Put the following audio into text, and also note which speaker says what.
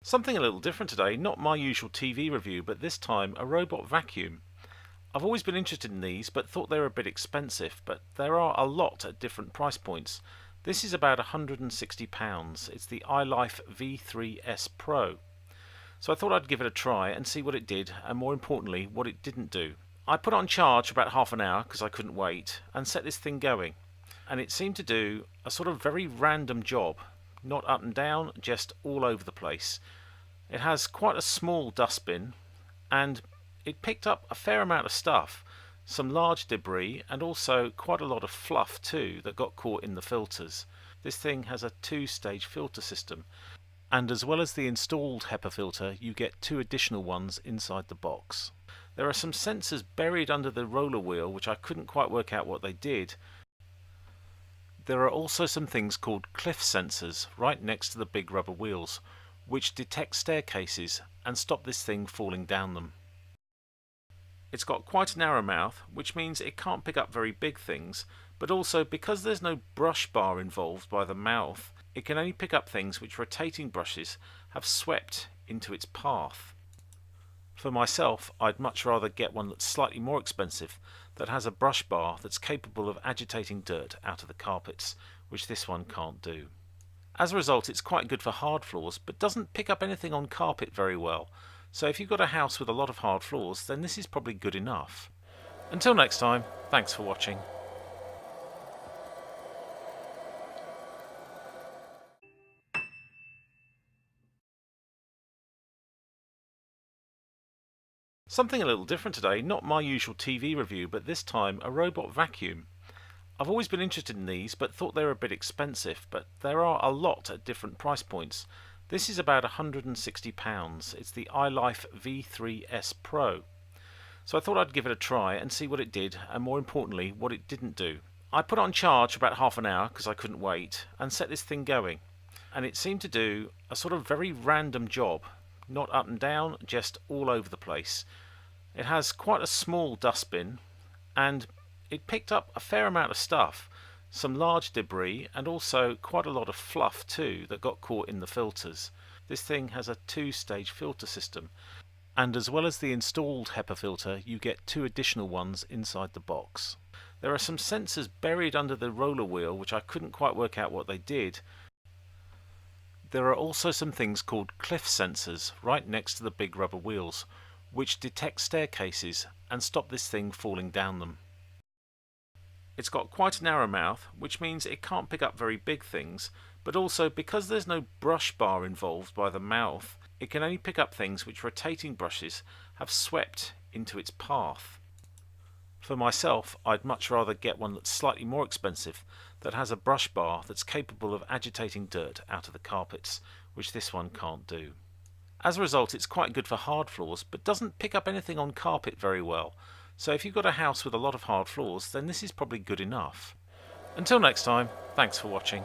Speaker 1: Something a little different today, not my usual TV review, but this time a robot vacuum. I've always been interested in these, but thought they were a bit expensive, but there are a lot at different price points. This is about £160. It's the ILIFE V3s Pro. So I thought I'd give it a try and see what it did, and more importantly, what it didn't do. I put it on charge for about half an hour because I couldn't wait, and set this thing going. And it seemed to do a sort of very random job. Not up and down, just all over the place. It has quite a small dustbin, and it picked up a fair amount of stuff, some large debris and also quite a lot of fluff too that got caught in the filters. This thing has a two-stage filter system, and as well as the installed HEPA filter you get two additional ones inside the box. There are some sensors buried under the roller wheel which I couldn't quite work out what they did. There are also some things called cliff sensors right next to the big rubber wheels, which detect staircases and stop this thing falling down them. It's got quite a narrow mouth, which means it can't pick up very big things, but also because there's no brush bar involved by the mouth, it can only pick up things which rotating brushes have swept into its path. For myself, I'd much rather get one that's slightly more expensive, that has a brush bar that's capable of agitating dirt out of the carpets, which this one can't do. As a result, it's quite good for hard floors, but doesn't pick up anything on carpet very well. So if you've got a house with a lot of hard floors, then this is probably good enough. Until next time, thanks for watching. Something a little different today, not my usual TV review, but this time a robot vacuum. I've always been interested in these, but thought they were a bit expensive, but there are a lot at different price points. This is about £160. It's the ILIFE V3s Pro. So I thought I'd give it a try and see what it did, and more importantly, what it didn't do. I put it on charge for about half an hour because I couldn't wait, and set this thing going. And it seemed to do a sort of very random job. Not up and down, just all over the place. It has quite a small dustbin, and it picked up a fair amount of stuff, some large debris and also quite a lot of fluff too that got caught in the filters. This thing has a two-stage filter system, and as well as the installed HEPA filter you get two additional ones inside the box. There are some sensors buried under the roller wheel which I couldn't quite work out what they did. There are also some things called cliff sensors right next to the big rubber wheels, which detect staircases and stop this thing falling down them. It's got quite a narrow mouth, which means it can't pick up very big things, but also because there's no brush bar involved by the mouth, it can only pick up things which rotating brushes have swept into its path. For myself, I'd much rather get one that's slightly more expensive, that has a brush bar that's capable of agitating dirt out of the carpets, which this one can't do. As a result, it's quite good for hard floors, but doesn't pick up anything on carpet very well. So if you've got a house with a lot of hard floors, then this is probably good enough. Until next time, thanks for watching.